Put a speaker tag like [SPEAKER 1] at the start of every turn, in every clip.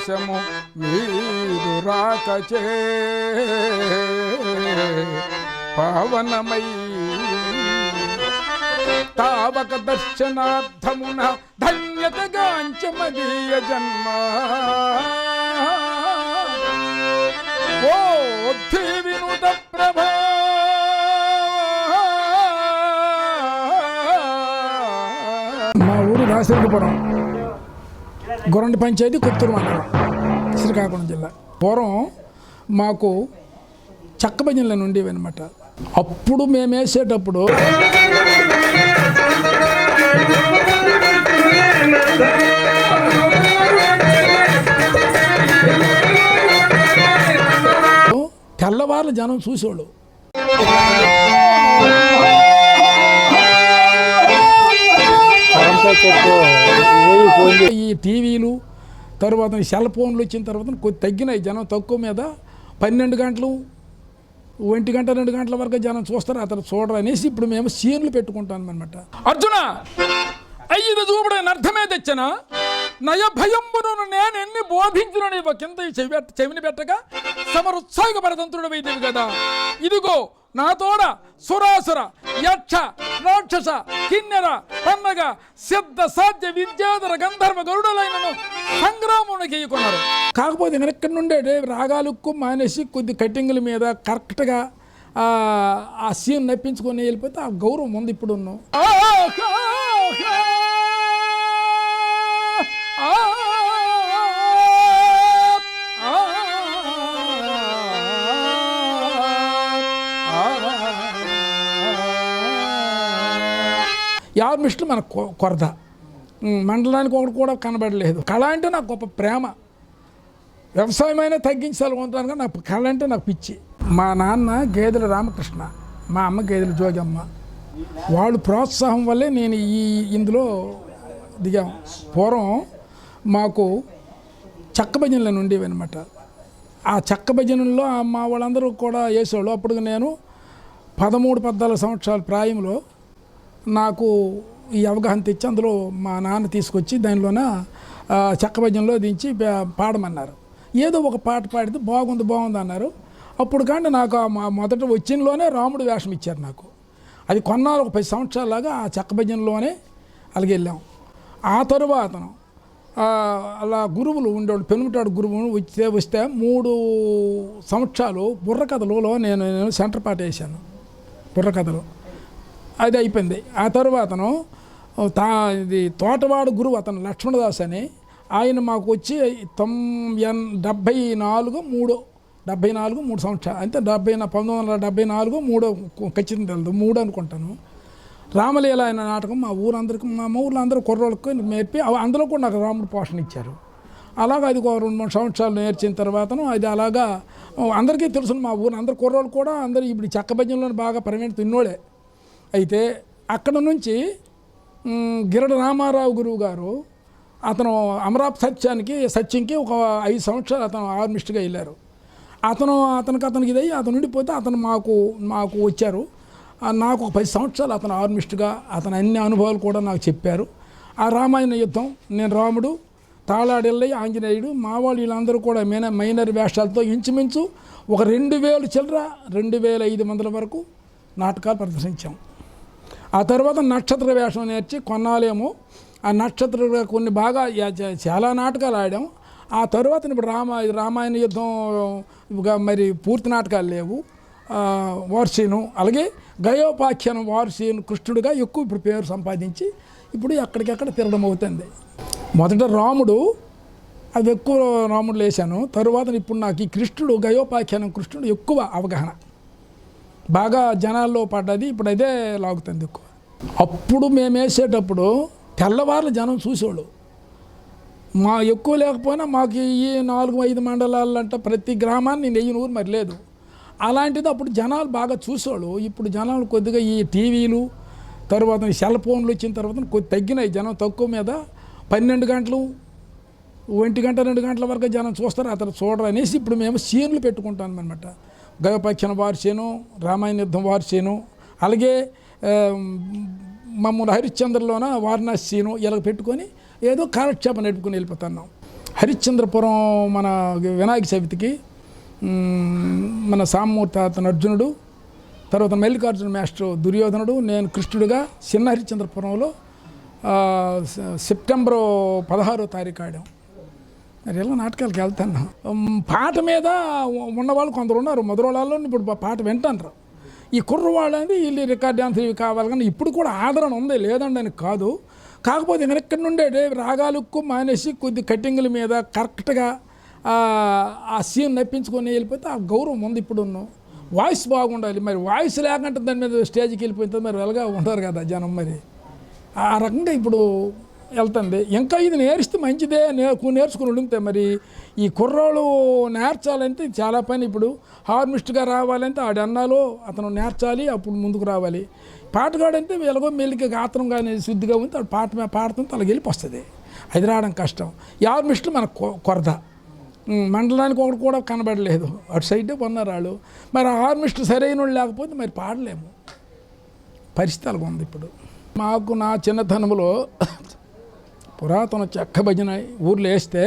[SPEAKER 1] దేశము మీరు రాకచే పావనమై తావక దర్శనార్థమున ధన్యతగాంచమదీయ జన్మ ఓ వినుత ప్రభా మా ఊరు రాసిరెడ్డిపురం గొరండి పంచాయతీ కొత్తూరు మండలం శ్రీకాకుళం జిల్లా. పూర్వం మాకు చెక్క భజనలు ఉండేవి అనమాట. అప్పుడు మేము వేసేటప్పుడు తెల్లవార్లు జనం చూసేవాళ్ళు. ఈ టీవీలు తర్వాత సెల్ ఫోన్లు వచ్చిన తర్వాత కొద్ది తగ్గినాయి, జనం తక్కువ మీద 12 గంటలు 1 గంట 2 గంటల వరకు జనం చూస్తారు, అతను చూడరు అనేసి ఇప్పుడు మేము సీన్లు పెట్టుకుంటాం అనమాట. అర్జున అయ్యిది చూపుడని అర్థమే తెచ్చిన నయ భయంబును నేను ఎన్ని బోధించును నీవు కింద చెవిని పెట్టగా సమరుత్సాహపరతంత్రుడు వైద్యవి కదా. ఇదిగో నా తోడ సురాసుర యక్ష రాక్షస కిన్నెర పన్నగ సిద్ధ సాధ్య విద్యాధర గంధర్వ గరుడులైనను సంగ్రామునికి ఎయ్యుకున్నారు. కాకపోతే ఇక్కడి నుండే రాగాలకు మానేసి కొద్ది కట్టింగుల మీద కరెక్ట్గా ఆ సీన్ నప్పించుకొని వెళ్ళిపోతే ఆ గౌరవం ఉంది ఇప్పుడు ఉన్నాం. యార్మిస్టులు మన కొరత, మండలానికి ఒకటి కూడా కనబడలేదు. కళ అంటే నాకు గొప్ప ప్రేమ, వ్యవసాయమైనా తగ్గించాలనుకుంటున్నాను కానీ నాకు కళ అంటే నాకు పిచ్చి. మా నాన్న గేదెల రామకృష్ణ, మా అమ్మ గేదెల జోగమ్మ, వాళ్ళు ప్రోత్సాహం వల్లే నేను ఇందులో దిగాం. పూర్వం మాకు చెక్క భజనలు ఉండేవి అనమాట. ఆ చెక్క భజనల్లో మా వాళ్ళందరూ కూడా వేసేవాళ్ళు. అప్పుడు నేను 13-14 సంవత్సరాల ప్రాయంలో నాకు ఈ అవగాహన తెచ్చి అందులో మా నాన్న తీసుకొచ్చి దానిలోన చెక్క భజనలో దించి పాడమన్నారు. ఏదో ఒక పాట పాడితే బాగుంది అన్నారు. అప్పుడు కానీ నాకు మొదట వచ్చినలోనే రాముడు వేషం ఇచ్చారు నాకు. అది కొన్నాళ్ళు ఒక 10 సంవత్సరాలాగా ఆ చెక్క భజనలోనే అలాగే వెళ్ళాం. ఆ తరువాతను అలా గురువులు ఉండేవాళ్ళు, పెనుమిటాడు గురువులు వస్తే 3 సంవత్సరాలు బుర్రకథలో నేను సెంటర్ పాట వేశాను. బుర్రకథలో అది అయిపోయింది. ఆ తరువాతను ఇది తోటవాడు గురువు అతను లక్ష్మణదాస్ అని ఆయన మాకు వచ్చి 74 సంవత్సరాలు అంటే 1974 3 ఖచ్చితంగా తెలియదు, 3 అనుకుంటాను. రామలీల అయిన నాటకం మా ఊరందరికీ, మా ఊళ్ళో అందరూ కుర్రోళ్ళకి నేర్పి అందులో కూడా నాకు రాముడు పోషణ ఇచ్చారు. అలాగా అది 2-3 సంవత్సరాలు నేర్చిన తర్వాతను అది అలాగా అందరికీ తెలుసు. మా ఊరు అందరు కుర్రోళ్ళు కూడా అందరూ ఇప్పుడు చెక్క భజనలో బాగా పరిణతి తిన్నోడే. అయితే అక్కడ నుంచి గిరడ రామారావు గురువు గారు అతను అమరావతి సత్యంకి ఒక 5 సంవత్సరాలు అతను ఆర్మిస్ట్గా వెళ్ళారు. అతనికి ఇదయ్యి అతను ఉండిపోతే అతను మాకు వచ్చారు. నాకు ఒక 10 సంవత్సరాలు అతను ఆర్మిస్ట్గా అతను అన్ని అనుభవాలు కూడా నాకు చెప్పారు. ఆ రామాయణ యుద్ధం, నేను రాముడు, తాళాడెల్లయ్య, ఆంజనేయుడు, మా వాళ్ళు వీళ్ళందరూ కూడా మైనర్ వేషాలతో ఇంచుమించు ఒక 2000 చిల్లర 2500 వరకు నాటకాలు ప్రదర్శించాం. ఆ తర్వాత నక్షత్ర వేషం నేర్చి కొన్నాళ్ళేమో ఆ నక్షత్ర కొన్ని బాగా చాలా నాటకాలు ఆడాం. ఆ తర్వాత ఇప్పుడు రామాయణ యుద్ధం మరి పూర్తి నాటకాలు లేవు. వార్సీను అలాగే గయోపాఖ్యానం వార్సీను కృష్ణుడిగా ఎక్కువ ఇప్పుడు పేరు సంపాదించి ఇప్పుడు ఎక్కడికెక్కడ తిరగడం అవుతుంది. మొదట రాముడు అది ఎక్కువ రాముడులు వేశాను. తరువాత ఇప్పుడు నాకు ఈ కృష్ణుడు గయోపాఖ్యానం కృష్ణుడు ఎక్కువ అవగాహన బాగా జనాల్లో పడ్డది. ఇప్పుడు అదే లాగుతుంది ఎక్కువ. అప్పుడు మేము వేసేటప్పుడు తెల్లవార్లు జనం చూసేవాళ్ళు. మా ఎక్కువ లేకపోయినా మాకు ఈ 4-5 మండలాలంట ప్రతి గ్రామాన్ని 1000 ఊరు మరి లేదు. అలాంటిది అప్పుడు జనాలు బాగా చూసేవాళ్ళు. ఇప్పుడు జనాలు కొద్దిగా ఈ టీవీలు తర్వాత సెల్ ఫోన్లు వచ్చిన తర్వాత కొద్ది తగ్గినాయి, జనం తక్కువ మీద 12 గంటలు 1 గంట 2 గంటల వరకు జనం చూస్తారు, అతను చూడరు అనేసి ఇప్పుడు మేము సీన్లు పెట్టుకుంటాం అనమాట. గయోపాఖ్యాన వార్సేను, రామాయణ యుద్ధం వార్సేను, అలాగే మమ్మల్ని హరిశ్చంద్రలోన వారణాసి సీను ఇలా పెట్టుకొని ఏదో కాలక్షేపం నడుపుకొని వెళ్ళిపోతున్నాం. హరిశ్చంద్రపురం మన వినాయక చవితికి మన సామూర్తి అతను అర్జునుడు, తర్వాత మల్లికార్జున మాస్టర్ దుర్యోధనుడు, నేను కృష్ణుడిగా చిన్న హరిశ్చంద్రపురంలో సెప్టెంబరు 16వ తారీఖు ఆడాం. మరి ఎలా నాటకాలకు వెళ్తాను. పాట మీద ఉన్నవాళ్ళు కొందరు ఉన్నారు, మొదలవాళ్ళు ఇప్పుడు పాట వింటారు. ఈ కుర్రవాళ్ళు అనేది వీళ్ళు రికార్డ్ డాన్స్ ఇవి కావాలి, కానీ ఇప్పుడు కూడా ఆదరణ ఉంది, లేదండి అని కాదు. కాకపోతే ఇంకా ఇక్కడ నుండే రాగాలకు మానేసి కొద్ది కటింగుల మీద కరెక్ట్గా ఆ సీన్ నప్పించుకొని వెళ్ళిపోతే ఆ గౌరవం ఉంది. ఇప్పుడు వాయిస్ బాగుండాలి, మరి వాయిస్ లేకుంటే దాని మీద స్టేజ్కి వెళ్ళిపోతే మరి వెలగా ఉంటారు కదా జనం. మరి ఆ రకంగా ఇప్పుడు వెళ్తుంది. ఇంకా ఇది నేర్స్తే మంచిదే, నేర్చుకుని ఉంటే మరి ఈ కుర్రోళ్ళు నేర్చాలంటే చాలా పని. ఇప్పుడు హార్మిస్ట్గా రావాలంటే ఆడన్నాలో అతను నేర్చాలి, అప్పుడు ముందుకు రావాలి. పాటగాడంటే ఎలాగో మెల్లిగా గాత్రం కానీ శుద్ధిగా ఉంది, ఆడు పాడుతుంటే అలాగ వెళ్ళి వస్తుంది. అది రావడం కష్టం. ఈ హార్మిస్టులు మనకు కొరత, మండలానికి ఒకటి కూడా కనబడలేదు, అటు సైడే కొన్నారు వాళ్ళు. మరి ఆ హార్మిస్టు సరైన వాళ్ళు లేకపోతే మరి పాడలేము, పరిస్థితి అలాగ ఉంది ఇప్పుడు. మాకు నా చిన్నతనంలో పురాతన చెక్క భజన ఊర్లో వేస్తే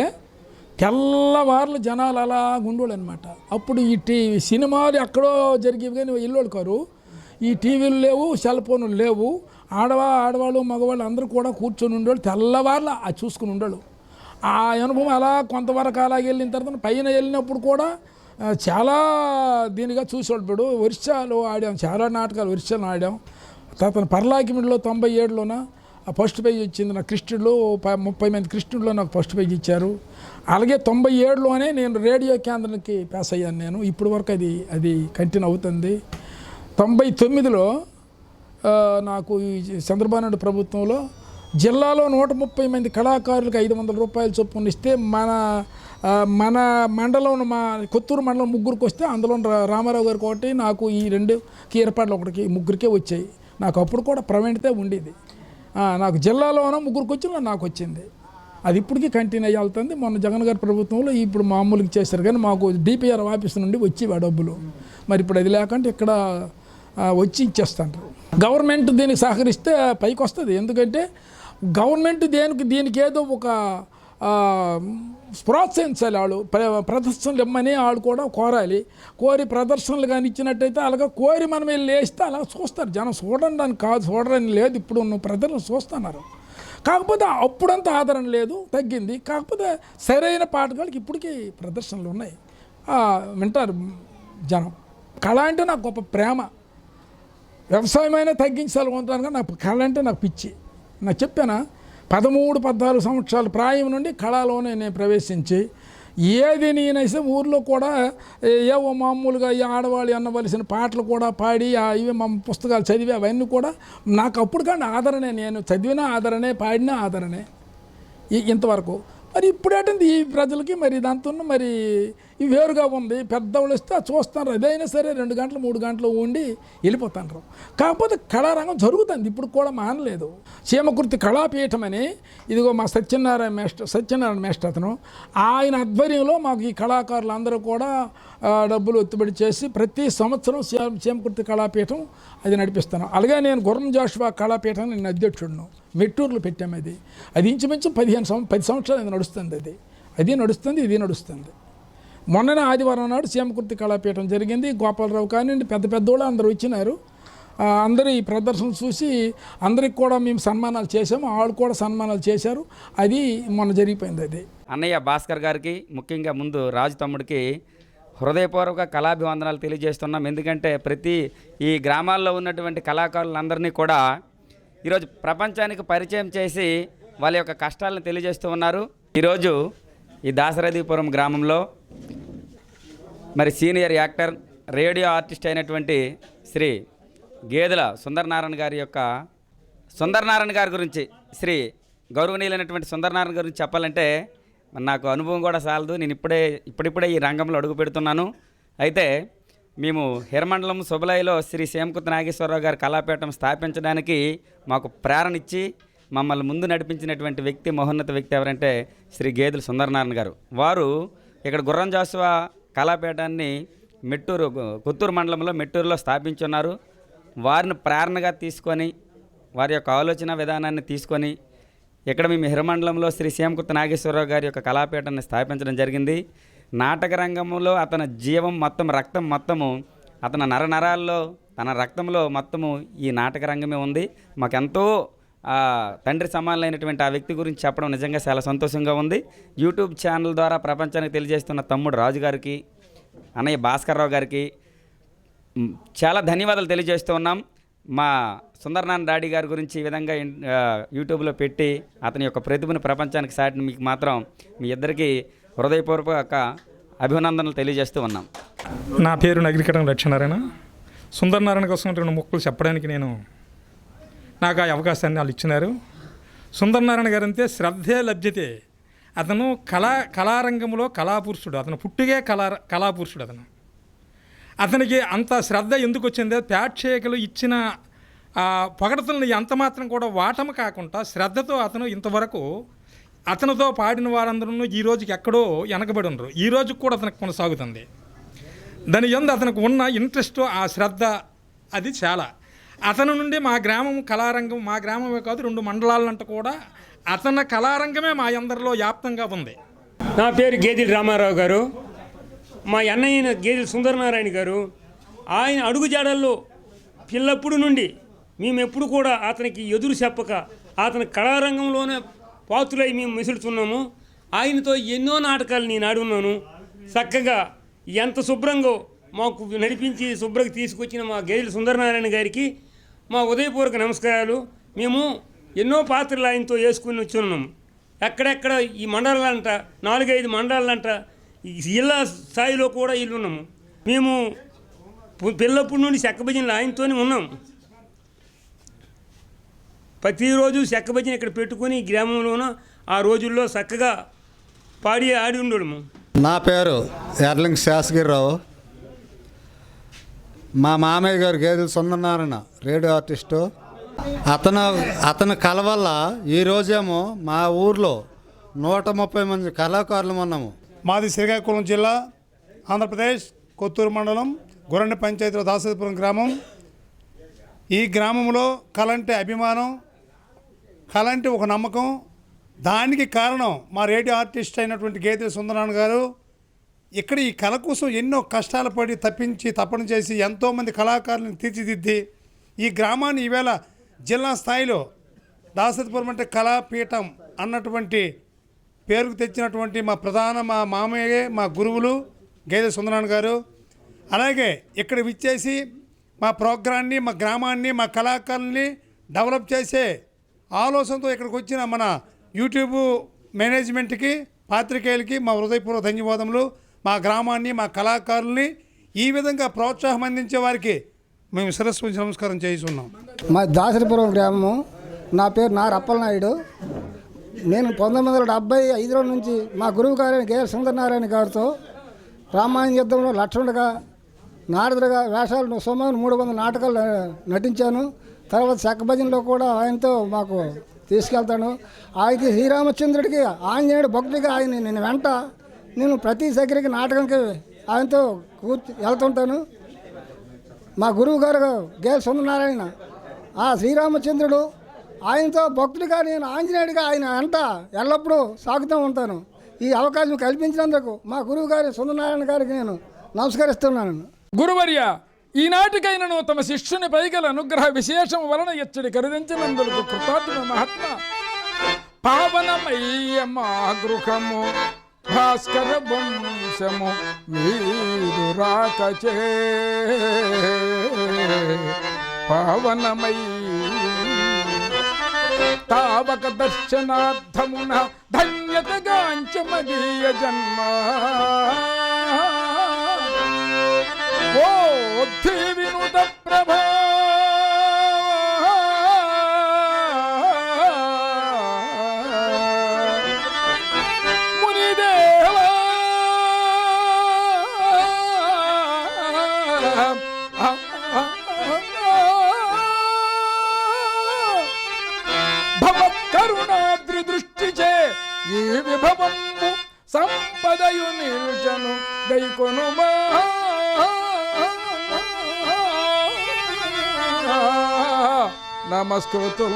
[SPEAKER 1] తెల్లవార్లు జనాలు అలా గుండోళ్ళు అనమాట. అప్పుడు ఈ సినిమాలు ఎక్కడో జరిగేవి కానీ ఇల్లోళ్ళు కారు, ఈ టీవీలు లేవు, సెల్ ఫోన్లు లేవు. ఆడవాళ్ళు మగవాళ్ళు అందరూ కూడా కూర్చొని ఉండేవాళ్ళు, తెల్లవార్లు అది చూసుకుని ఉండేవాళ్ళు. ఆ అనుభవం అలా కొంతవరకు అలాగే వెళ్ళిన తర్వాత పైన వెళ్ళినప్పుడు కూడా చాలా దీనిగా చూసేవాళ్ళు. ఇప్పుడు ఒరిస్సాలో ఆడాం, చాలా నాటకాలు ఒరిస్సాలో ఆడాం. తర్వాత పర్లాకిమిడిలో 97లోన ఫస్ట్ ప్రైజ్ వచ్చింది నాకు. కృష్ణుడిలో 30 మంది కృష్ణుడిలో నాకు ఫస్ట్ ప్రైజ్ ఇచ్చారు. అలాగే 97లోనే నేను రేడియో కేంద్రానికి పాస్ అయ్యాను నేను. ఇప్పటి వరకు అది కంటిన్యూ అవుతుంది. 99లో నాకు ఈ చంద్రబాబు నాయుడు ప్రభుత్వంలో జిల్లాలో 130 మంది కళాకారులకు 500 రూపాయలు చొప్పున ఇస్తే మన మండలం, మా కొత్తూరు మండలం 3గురికి వస్తే అందులో రామారావు గారికి ఒకటి, నాకు ఈ 2కి ఏర్పాట్లు ఒకటికి 3గురికే వచ్చాయి. నాకు అప్పుడు కూడా ప్రైవేట్దే ఉండేది. నాకు జిల్లాలోనో 3గురికి వచ్చిన నాకు వచ్చింది. అది ఇప్పటికీ కంటిన్యూ అయ్యి వెళ్తుంది. మొన్న జగన్ గారి ప్రభుత్వంలో ఇప్పుడు మామూలుగా చేశారు, కానీ మాకు డిపిఆర్ ఆఫీస్ నుండి వచ్చి ఆ డబ్బులు. మరి ఇప్పుడు అది లేకుంటే ఇక్కడ వచ్చి ఇచ్చేస్తుంటారు. గవర్నమెంట్ దీనికి సహకరిస్తే పైకి వస్తుంది. ఎందుకంటే గవర్నమెంట్ దీనికి ఏదో ఒక ప్రోత్సహించాలి. వాళ్ళు ప్రదర్శనలు ఇమ్మని వాళ్ళు కూడా కోరి ప్రదర్శనలు కానీ ఇచ్చినట్టయితే అలాగా కోరి మనం వెళ్ళి వేస్తే అలా చూస్తారు జనం. చూడడానికి కాదు, చూడడానికి లేదు, ఇప్పుడు ప్రదర్శన చూస్తున్నారు. కాకపోతే అప్పుడంతా ఆదరణ లేదు, తగ్గింది. కాకపోతే సరైన పాటగాళ్ళకి ఇప్పటికీ ప్రదర్శనలు ఉన్నాయి, వింటారు జనం. కళ అంటే నాకు గొప్ప ప్రేమ. వ్యవసాయమైనా తగ్గించాలనుకుంటాను, కానీ నాకు కళ అంటే నాకు పిచ్చి. నాకు చెప్పానా, 13-14 సంవత్సరాల ప్రాయం నుండి కళలోనే నేను ప్రవేశించి ఏది నేనైతే ఊర్లో కూడా ఏవో మామూలుగా ఈ ఆడవాళ్ళు అన్నవలసిన పాటలు కూడా పాడి ఇవి మా పుస్తకాలు చదివి అవన్నీ కూడా నాకు అప్పుడు కానీ ఆదరణే. నేను చదివిన ఆదరణే, పాడిన ఆదరణే ఇంతవరకు. మరి ఇప్పుడేంటి ఈ ప్రజలకి మరి దాంతో మరి ఇవి వేరుగా ఉంది. పెద్దవాళ్ళు వస్తే చూస్తారు, అదైనా సరే 2 గంటలు 3 గంటలు ఉండి వెళ్ళిపోతారు. కాకపోతే కళారంగం జరుగుతుంది, ఇప్పుడు కూడా మానలేదు. చీమకుర్తి కళాపీఠం అని ఇదిగో మా సత్యనారాయణ మేస్టర్ అతను, ఆయన ఆధ్వర్యంలో మాకు ఈ కళాకారులు అందరూ కూడా డబ్బులు ఒత్తిబడి చేసి ప్రతి సంవత్సరం చీమకుర్తి కళాపీఠం అది నడిపిస్తాను. అలాగే నేను గుర్రం జాషువా కళాపీఠం నేను అధ్యక్షుడును, మెట్టూరులో పెట్టాము. అది ఇంచుమించు 10 సంవత్సరాలు అది నడుస్తుంది. అది నడుస్తుంది, ఇది నడుస్తుంది. మొన్ననే ఆదివారం నాడు చీమకుర్తి కళాపీఠం జరిగింది. గోపాలరావు కానివ్వండి, పెద్దోళ్ళు అందరూ వచ్చినారు. అందరూ ఈ ప్రదర్శన చూసి అందరికి కూడా మేము సన్మానాలు చేసాము, వాళ్ళు కూడా సన్మానాలు చేశారు. అది మొన్న జరిగిపోయింది. అది
[SPEAKER 2] అన్నయ్య భాస్కర్ గారికి, ముఖ్యంగా ముందు రాజు తమ్ముడికి హృదయపూర్వక కళాభివందనాలు తెలియజేస్తున్నాం. ఎందుకంటే ప్రతి ఈ గ్రామాల్లో ఉన్నటువంటి కళాకారులందరినీ కూడా ఈరోజు ప్రపంచానికి పరిచయం చేసి వాళ్ళ యొక్క కష్టాలను తెలియజేస్తూ ఉన్నారు. ఈరోజు ఈ దాశరథీపురం గ్రామంలో మరి సీనియర్ యాక్టర్, రేడియో ఆర్టిస్ట్ అయినటువంటి శ్రీ గేదెల సుందరనారాయణ గారి గురించి, శ్రీ గౌరవనీయులైనటువంటి సుందరనారాయణ గురించి చెప్పాలంటే నాకు అనుభవం కూడా చాలదు. నేను ఇప్పుడిప్పుడే ఈ రంగంలో అడుగు పెడుతున్నాను. అయితే మేము హిరమండలం సుబలాయిలో శ్రీ చీమకుర్తి నాగేశ్వరరావు గారి కళాపీఠం స్థాపించడానికి మాకు ప్రేరణ ఇచ్చి మమ్మల్ని ముందు నడిపించినటువంటి వ్యక్తి, మహోన్నత వ్యక్తి ఎవరంటే శ్రీ గేదెల సుందరనారాయణ గారు. వారు ఇక్కడ గుర్రం జాషువా కళాపీఠాన్ని కొత్తూరు మండలంలో మెట్టూరులో స్థాపించున్నారు. వారిని ప్రేరణగా తీసుకొని, వారి యొక్క ఆలోచన విధానాన్ని తీసుకొని ఇక్కడ మేము హిరమండలంలో శ్రీ సీఎంకుర్తి నాగేశ్వరరావు గారి యొక్క కళాపీఠాన్ని స్థాపించడం జరిగింది. నాటక రంగంలో అతని జీవం మొత్తం, రక్తం మొత్తము, అతని నరాల్లో, తన రక్తంలో మొత్తము ఈ నాటక రంగమే ఉంది. మాకెంతో తండ్రి సమానమైనటువంటి ఆ వ్యక్తి గురించి చెప్పడం నిజంగా చాలా సంతోషంగా ఉంది. యూట్యూబ్ ఛానల్ ద్వారా ప్రపంచానికి తెలియజేస్తున్న తమ్ముడు రాజు గారికి, అన్నయ్య భాస్కర్రావు గారికి చాలా ధన్యవాదాలు తెలియజేస్తూ ఉన్నాం. మా సుందరనారాయణ డాడీ గారి గురించి ఈ విధంగా యూట్యూబ్లో పెట్టి అతని యొక్క ప్రతిభను ప్రపంచానికి సాటిన మీకు మాత్రం మీ ఇద్దరికీ హృదయపూర్వక అభినందనలు తెలియజేస్తూ ఉన్నాం.
[SPEAKER 3] నా పేరు నగిరికటం లక్ష్మీనారాయణ. సుందరనారాయణ కోసం 2 ముక్కలు చెప్పడానికి నాకు ఆ అవకాశాన్ని వాళ్ళు ఇచ్చినారు. సుందరనారాయణ గారు అంటే శ్రద్ధే లభ్యతే. అతను కళారంగంలో కళాపురుషుడు. అతను పుట్టిగే కళాపురుషుడు. అతనికి అంత శ్రద్ధ ఎందుకు వచ్చిందో, ప్రేక్షకులు ఇచ్చిన పొగడతలను ఎంత మాత్రం కూడా వాటము కాకుండా శ్రద్ధతో అతను ఇంతవరకు అతనితో పాడిన వారందరూ ఈ రోజుకి ఎక్కడో వెనకబడి ఉండరు. ఈ రోజుకి కూడా అతనికి కొనసాగుతుంది. దాని యందు అతనికి ఉన్న ఇంట్రెస్ట్, ఆ శ్రద్ధ, అది చాలా. అతని నుండి మా గ్రామం కళారంగం, మా గ్రామమే కాదు 2 మండలాలంట కూడా అతని కళారంగమే మా అందరిలో వ్యాప్తంగా ఉంది.
[SPEAKER 4] నా పేరు గేదెల రామారావు గారు. మా అన్నయ్య గేదెల సుందరనారాయణ గారు. ఆయన అడుగుజాడల్లో పిల్లప్పుడు నుండి మేము ఎప్పుడు కూడా అతనికి ఎదురు చెప్పక అతని కళారంగంలోనే పాత్రులై మేము మెసులుతున్నాము. ఆయనతో ఎన్నో నాటకాలు నేను ఆడున్నాను. చక్కగా ఎంత శుభ్రంగా మాకు నడిపించి శుభ్రంగా తీసుకొచ్చిన మా గేదెల సుందరనారాయణ గారికి మా ఉదయపూర్వక నమస్కారాలు. మేము ఎన్నో పాత్రలు ఆయనతో వేసుకుని వచ్చున్నాము. ఎక్కడెక్కడ ఈ మండలాలంట 4-5 మండలాలంట జిల్లా స్థాయిలో కూడా ఇల్లున్నాము. మేము పిల్లప్పటి నుండి చెక్క భజనలు ఆయనతోనే ఉన్నాము. ప్రతిరోజు చెక్క భజన ఇక్కడ పెట్టుకుని గ్రామంలోన ఆ రోజుల్లో చక్కగా పాడి ఆడి ఉండడము.
[SPEAKER 5] నా పేరు ఎర్లింగ్ శాసగిరిరావు. మా మామయ్య గారు గేదెల సుందరనారాయణ రేడియో ఆర్టిస్టు. అతని కళ వల్ల ఈరోజేమో మా ఊర్లో 130 మంది కళాకారులు ఉన్నాము.
[SPEAKER 6] మాది శ్రీకాకుళం జిల్లా, ఆంధ్రప్రదేశ్, కొత్తూరు మండలం, గొరండి పంచాయతీలో దాసపురం గ్రామం. ఈ గ్రామంలో కళ అంటే అభిమానం, కళ అంటే ఒక నమ్మకం. దానికి కారణం మా రేడియో ఆర్టిస్ట్ అయినటువంటి గేదెల సుందరనారాయణ గారు. ఇక్కడ ఈ కళ కోసం ఎన్నో కష్టాలు పడి తపన చేసి ఎంతోమంది కళాకారులను తీర్చిదిద్ది ఈ గ్రామాన్ని ఈవేళ జిల్లా స్థాయిలో దాసపురం అంటే కళాపీఠం అన్నటువంటి పేరుకు తెచ్చినటువంటి మా మామయ్య, మా గురువులు గేదెల సుందరనారాయణ గారు. అలాగే ఇక్కడ విచ్చేసి మా ప్రోగ్రాన్ని, మా గ్రామాన్ని, మా కళాకారుల్ని డెవలప్ చేసే ఆలోచనతో ఇక్కడికి వచ్చిన మన యూట్యూబ్ మేనేజ్మెంట్కి, పాత్రికేయులకి మా హృదయపూర్వక ధన్యవాదములు. మా గ్రామాన్ని, మా కళాకారుల్ని ఈ విధంగా ప్రోత్సాహం అందించే వారికి మేము శిరస్సు నమస్కారం చేస్తున్నాం.
[SPEAKER 7] మా దాసరిపురం గ్రామము. నా పేరు అప్పలనాయుడు. నేను 1975 నుంచి మా గురువు గారైన గేదెల సుందరనారాయణ గారితో రామాయణ యుద్ధంలో లక్ష్మణుడిగా, నారదుడిగా వేషాలు సుమారు 300 నాటకాలు నటించాను. తర్వాత చెక్కభజనలో కూడా ఆయనతో మాకు తీసుకెళ్తాను. ఆయనకి శ్రీరామచంద్రుడికి ఆంజనేయుడు భక్తుడిగా నేను ప్రతి దగ్గరికి నాటకానికి ఆయనతో వెళ్తుంటాను. మా గురువు గారు గేదెల సుందరనారాయణ ఆ శ్రీరామచంద్రుడు, ఆయనతో భక్తుడిగా నేను ఆంజనేయుడిగా ఆయన వెంట ఎల్లప్పుడూ సాగుతూ ఉంటాను. ఈ అవకాశం కల్పించినందుకు మా గురువు గారి సుందరనారాయణ గారికి నేను నమస్కరిస్తున్నాను.
[SPEAKER 1] గురువర్య, ఈనాటికైనను తమ శిష్యుని పైగల అనుగ్రహ విశేషం వలన ఎచ్చడి కరుదించినందుకు కృతార్థుల మహాత్మ పావనమయ్య మా గృహము భాస్కర వంశము వీరు రాకచే పావనమయ్య తావక దర్శనార్థమున ధన్యతగాంచమదీయ జన్మ ఓ వినుత ప్రభా మునిదేవా భవత్కరుణాద్రి దృష్టిచే ఈ విభవము సంపదయు నిల్చను గైకొనుమా నమస్కృతం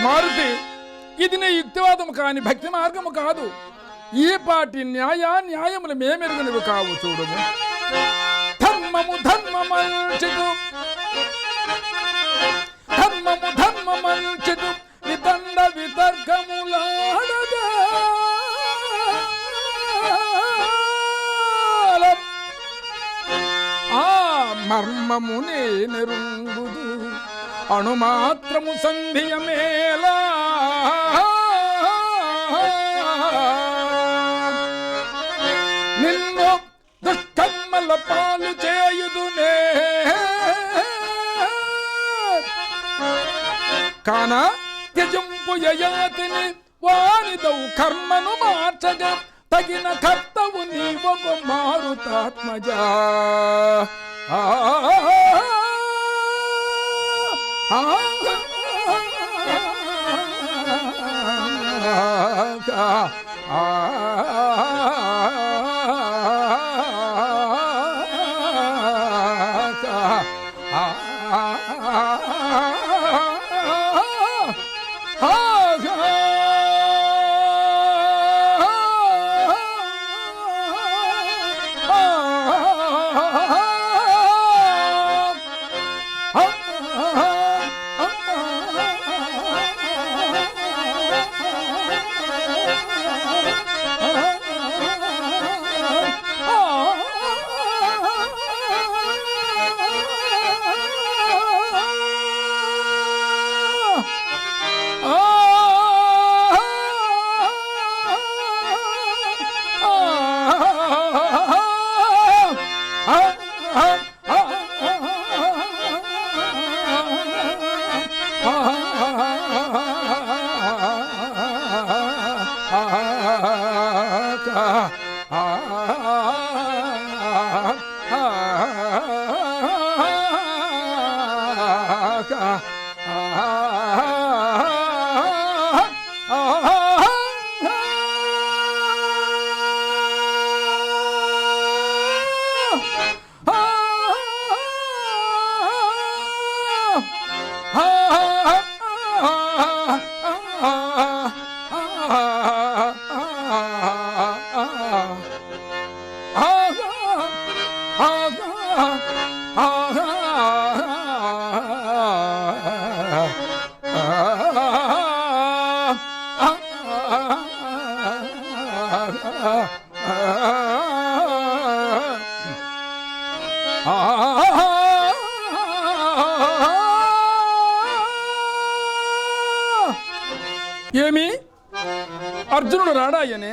[SPEAKER 1] మారుతి, ఇది నీ యుక్తివాదము కాని భక్తి మార్గము కాదు. ఈ పాటి న్యాయములు మేమెరుగునవి కావు. చూడము, ధర్మము ధర్మమంచిదు, ధర్మము ధర్మమంచిదు, వితండ వితర్కములాడగా ఆ మర్మమునే నెరుంగుదు అణుమాత్రము సంధియమేలా. నిన్ను దుష్కర్మల పాలు చేయుదునే కాన త్యజింపు యయాతిని వానిదౌ కర్మను మార్చగా తగిన కర్తవు నీవొక మారుతాత్మజా. ఏమి అర్జునుడు రాడాయనే?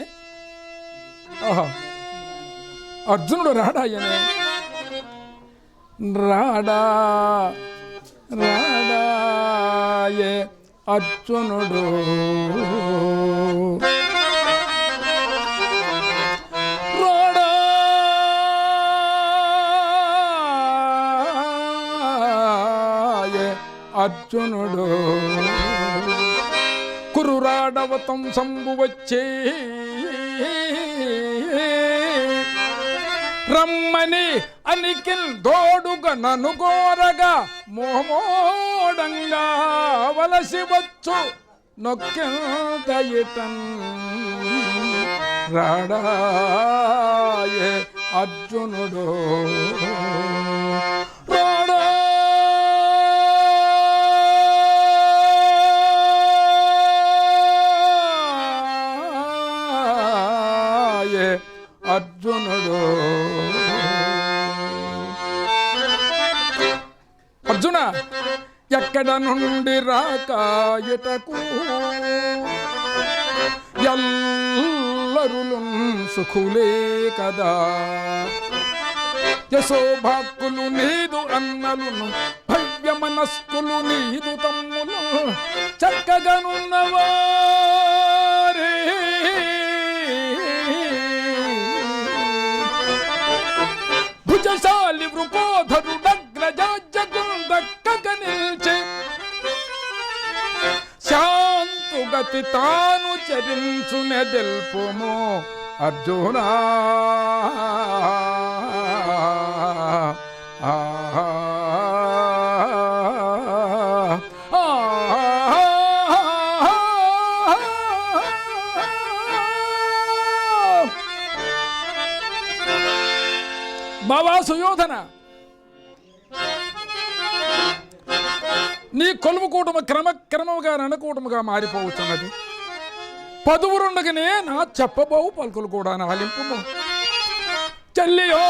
[SPEAKER 1] ఆహా, అర్జునుడు రాడాయనే? రాడాయే అర్జునుడు రాడాయే అర్జునుడు కురురాడవతం సంబు వచ్చే రమ్మని అనికిల్ దోడుగా నన్ను కోరగా మోమోడంగా వలసి వచ్చు నొక్కింతయిటన్ రాడాయే అర్జునుడు అర్జునుడు. అర్జున, ఎక్కడ నుండి రాక ఇటకు ఎల్లరులు సుఖులే కదా. యశోభాక్కులు నీదు అన్నలును భవ్య మనస్కులు నీదు తమ్ములు చక్కగానున్నవారే భుజశాలి వృకోధరుడగ్రజాజగుందక్కగ నిల్చి శాంతుగతి తాను చరించునే దెల్పుమో అర్జునా. బావా సుయోధన, నీ కొలువు కూటమి క్రమక్రమముగా రణకూటముగా మారిపోతున్నది. పదువురుండగానే నా చెప్పబోవు పలుకులు కూడా నాలింపు చెల్లియో.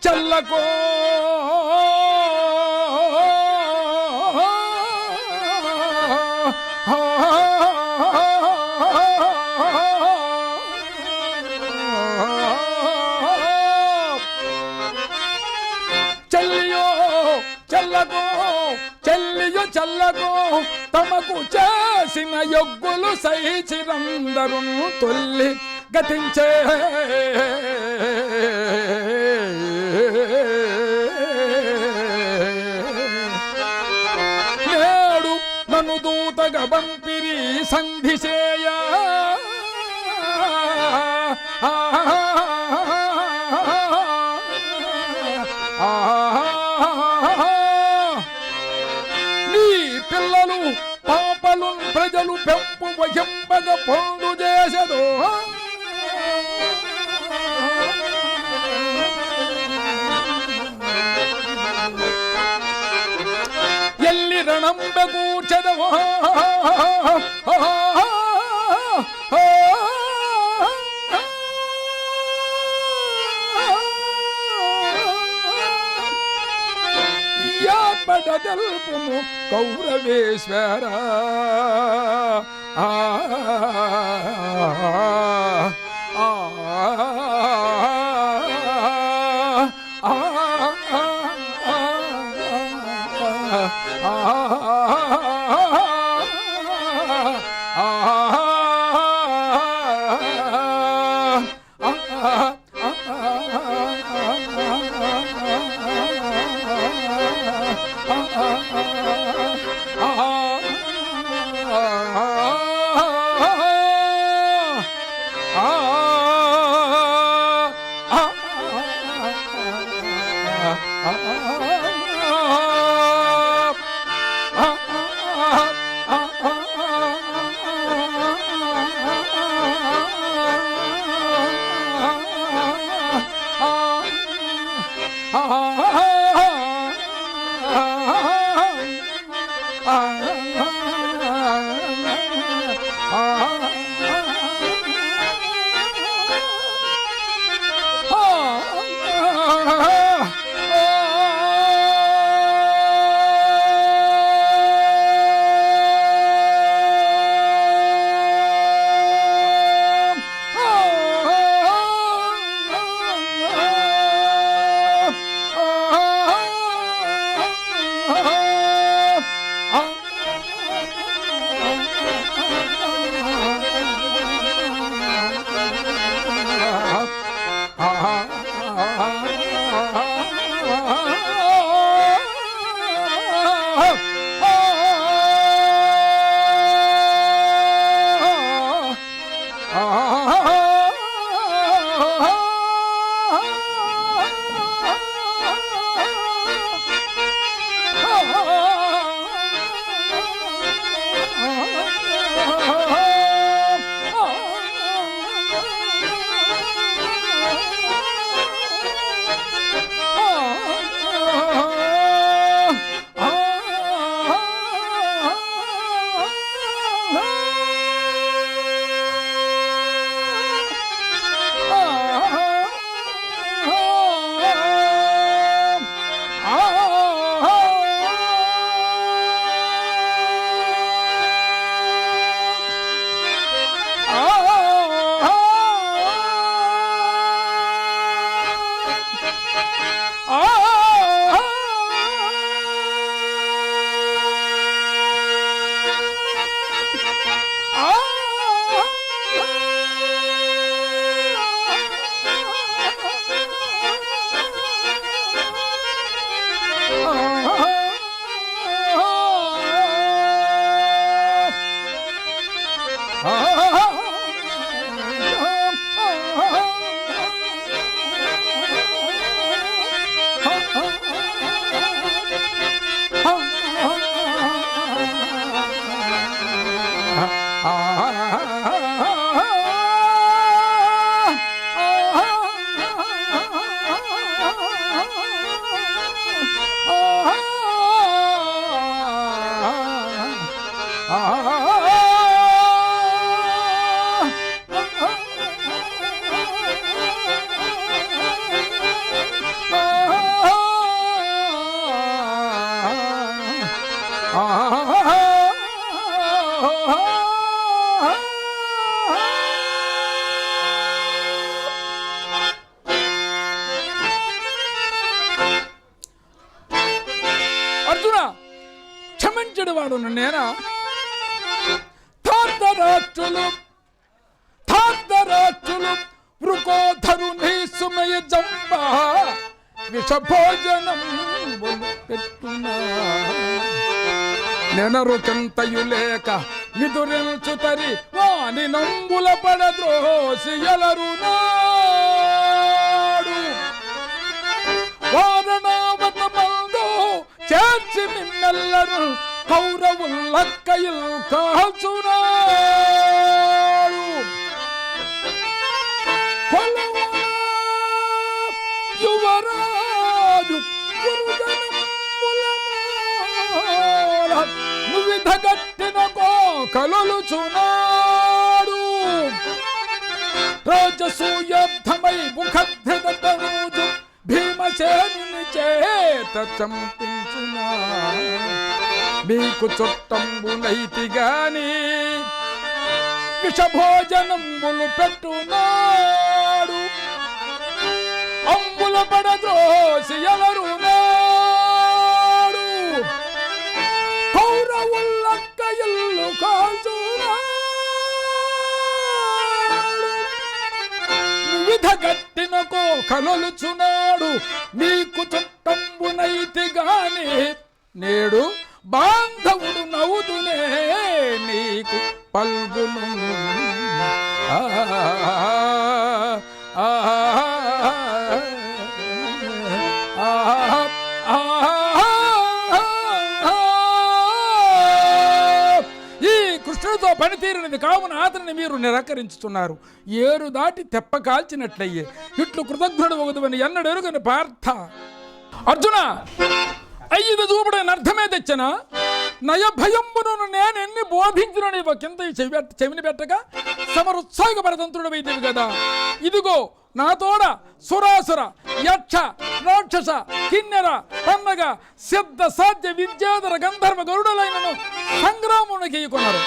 [SPEAKER 1] చల్లకో చల్లగో తమకు చేసిన యొగ్గులు సైచిరందరు తొల్లి గతించే. నేడు నన్ను దూతగా బంపిరి సంధిసేయ పిల్లలు పాపలు ప్రజలు పెంపు వహింపగ పొందు చేసదు. ఎల్లి రణంబ కూర్చదవో పడదల్పుము కౌరవేశ్వర. అర్జున, క్షమించడు వాడు నేనా? తార్ధరాష్ట్రులు వృకోధరుని సుమయ జంబ విషభోజనం పెట్టునా నెనరుకంతయు లేక నిదురించుతరి వాని నంబుల పడద్రోసి ఎలరునాడు వారణావతమందు చేర్చి మిమ్మెల్లరు కౌరవులక్కయుల్ కాల్చునాడు యువరాజు నువ్విధగట్టిన కోకలుచునాడు రాజసూయార్థమై ముఖభ్రదతనూజు భీమసేనుని చేత చంపించునా మీకు చుట్టంబులైతి గాని విషభోజనంబులు పెట్టునాడు అంబుల పడద్రోసి ఎలరునాడు కౌరవులక్క ఇల్లు కాల్చునాడు విధగట్టిన కోకలొలుచునాడు మీకు చుట్టంబునైతి గాని నేడు బాంధవుడు నవ్వుదునే నీకు పల్గును ఆ పనితీరినది కావున అతనిని మీరు నిరాకరించుతున్నారు. ఏరు దాటి తెప్ప కాల్చినట్లయ్యే ఇట్లు కృతజ్ఞుడు ఒకదువని ఎన్నడెరుగని పార్థ. అర్జున, అయ్యిది చూపుడని అర్థమే తెచ్చన నయభయంబును నేను ఎన్ని బోధించిన నీవు కింద చెవిని పెట్టగా సమరుత్సాహపరతంత్రుడు వైద్యవి కదా. ఇదిగో నా తోడ సురాసుర యక్ష రాక్షస కిన్నెర పన్నగ సిద్ధ సాధ్య విద్యాధర గంధర్వ గరుడులైనను సంగ్రామునికి కొన్నారు.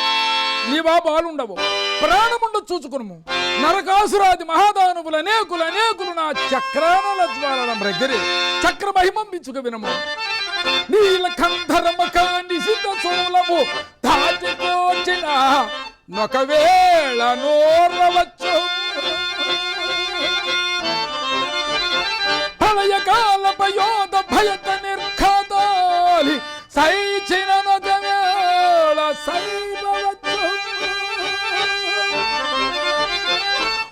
[SPEAKER 1] నీవా బాలుండవు, ప్రాణముండు చూచుకును. నరకాసురాది మహాదానువులు అనేకులు నా చక్రానల జ్వాలన బ్రగ్గరి చక్ర మహిమంబించుక వినము. నీల కంధరమక నిశిత సోలము దాటిపోచిన ఒకవేళ నోర్వవచ్చు. ప్రళయకాల భయోద భయత నిర్ఘాతాలి సైచిన నగవేళ సైవచ్చు.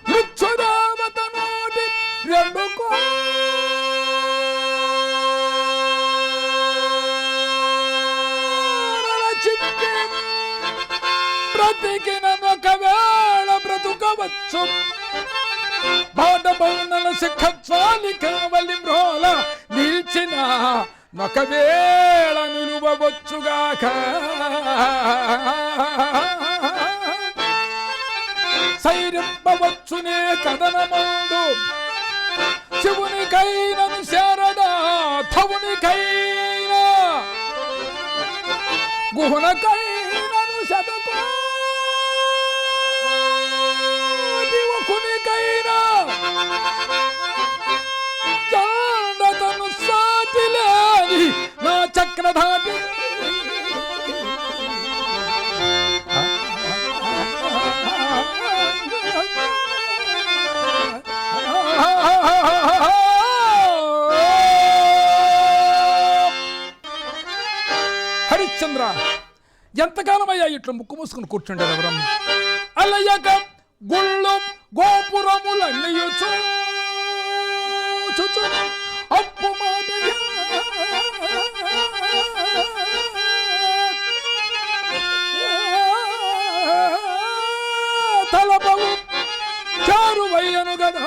[SPEAKER 1] మృత్యురావత నోటి రెండు చిక్కి బ్రతికినొకవేళ బ్రతుకవచ్చు. బాడబౌనల శిఖజ్వాలి కావలి మ్రోల నిల్చిన ఒకవేళ నిలువవచ్చుగాక. సైరింపవచ్చునే కథనమందు శివునికైనను శారదా థవునికైనా గుహునకైనను శతకోటివకునికైనా చాండతను సాటిలేని నా చక్రధాటి. హరిశ్చంద్ర, ఎంతకాలమయ్యా ఇట్లా ముక్కు మూసుకుని కూర్చుంటారు ఎవరం? అలయక గుళ్ళు గోపురములన్నయు అప్పు మాటయ తలపవు చారువయ్యను గదా.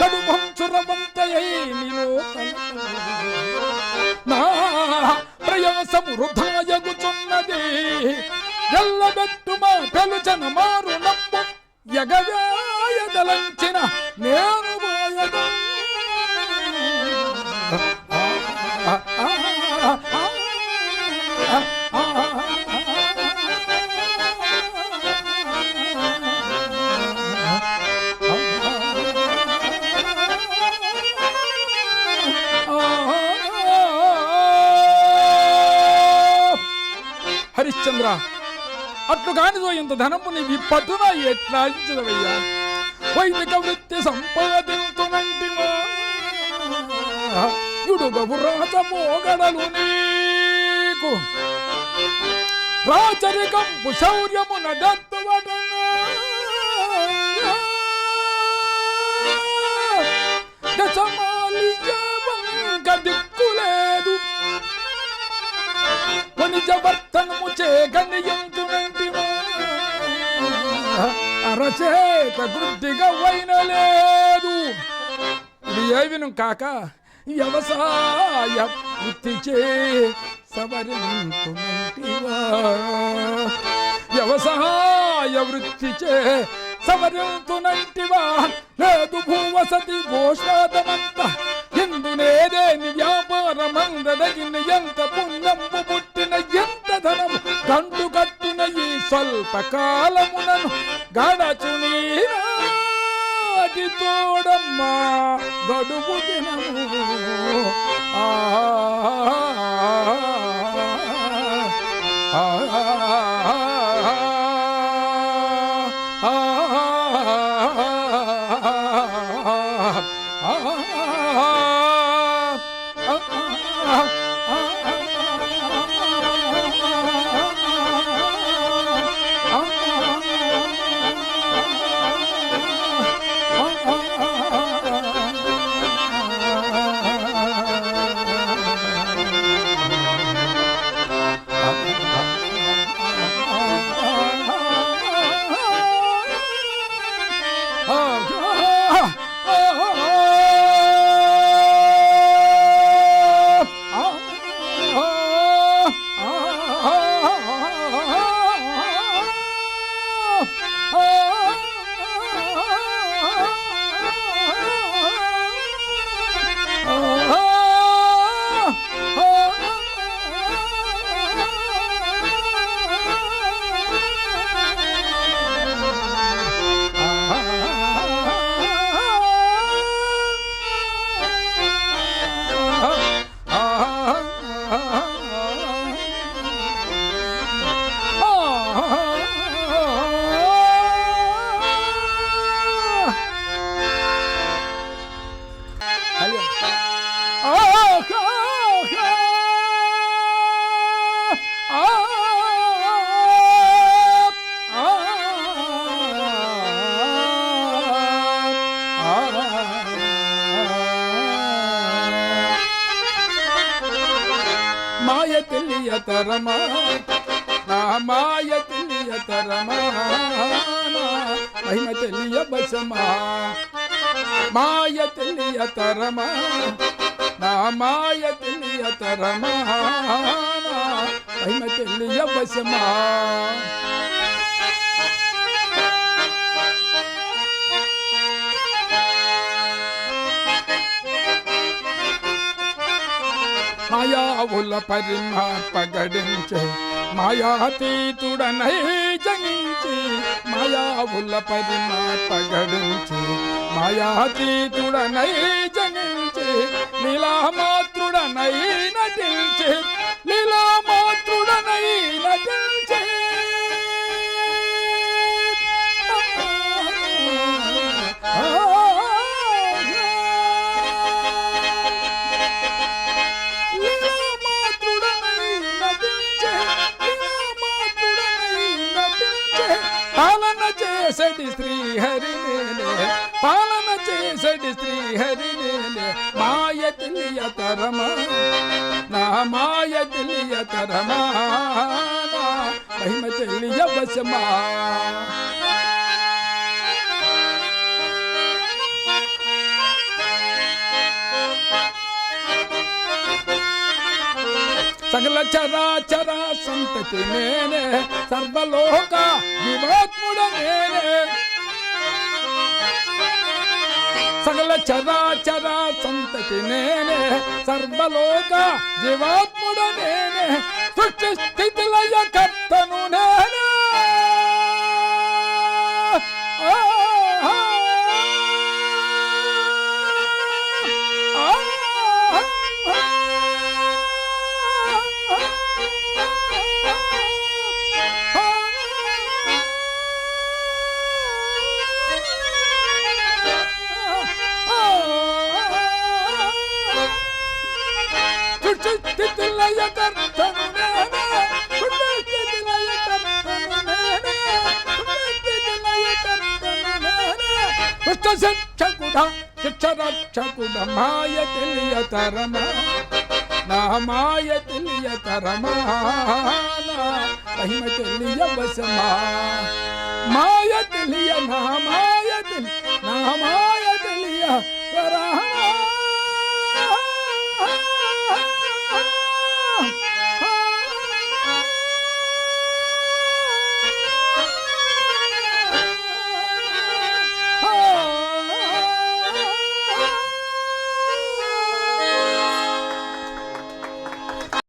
[SPEAKER 1] కడుపంచురవంతయై నిలో నా ప్రయాసము వృధాయగుచున్నది. ఎల్లబెట్టు మా పెలుచన మారు నమ్ము ఎగవేయదలంచిన నేను పోయద. హరిశ్చంద్ర, అట్లు కానిదో ఇంత ధనము నీవి పట్టున ఎట్లా ఇచ్చదవయ్యా? వైదిక వృత్తి సంపాదించునంటివా యుడుగవు రాజమోగడలు నీకు రాచరికంపు శౌర్యమున దత్తువడనా. దశమాలింగ దిక్కులేదు నిజవర్తనము చేయగనియంతునంటివా అరచేత వృద్ధిగా వైనలేదు. ఇది ఏవిను కాక వ్యవసాయ వృత్తిచే సవరింతునంటివా. వ్యవసాయ వృత్తిచే సవరింతునంటివా. లేదు భూవసతి భోషాదమంత ఎందునేదేని వ్యాపారమందదగిన ఎంత పుణ్యంబు పుట్టిన ఎంత ధనము గండు కట్టున ఈ స్వల్ప కాలమునను గడచునీనాటి తోడమ్మా గడువు దినము. తెలియతరమా నా మాయ తెలియతరమా నా మహిమ తెలియబసమా మాయ తెలియతరమా నా మాయ తెలియతరమా నా మహిమ తెలియబసమా మాయావుల పరిమార్పగడించే మాయాతీతుడనై జనించి మాయావుల పరిమార్పగడించి మాయాతీతుడనై జనించి లీలామాతృడనై నటించి లీలామాతృడనై నటించి పాలన చేసడి శ్రీహరి నేనే పాలన చేసడి శ్రీహరి నేనే మాయ తెలియతరమా నా మాయ తెలియతరమా నా మహిమ తెలియవశమా సకల చరాచర సంతతి నేనే సర్వలోక జీవాత్ముడ నేనే సకల చరాచర సంతతి నేనే సర్వలోక జీవాత్ముడ నేనే సృష్టి స్థితి లయ కర్తను నేనే శిక్షరక్షకుడ మాయ తెలియతరమా నా మాయ తెలియతరమా నా మహిమ తెలియవశమా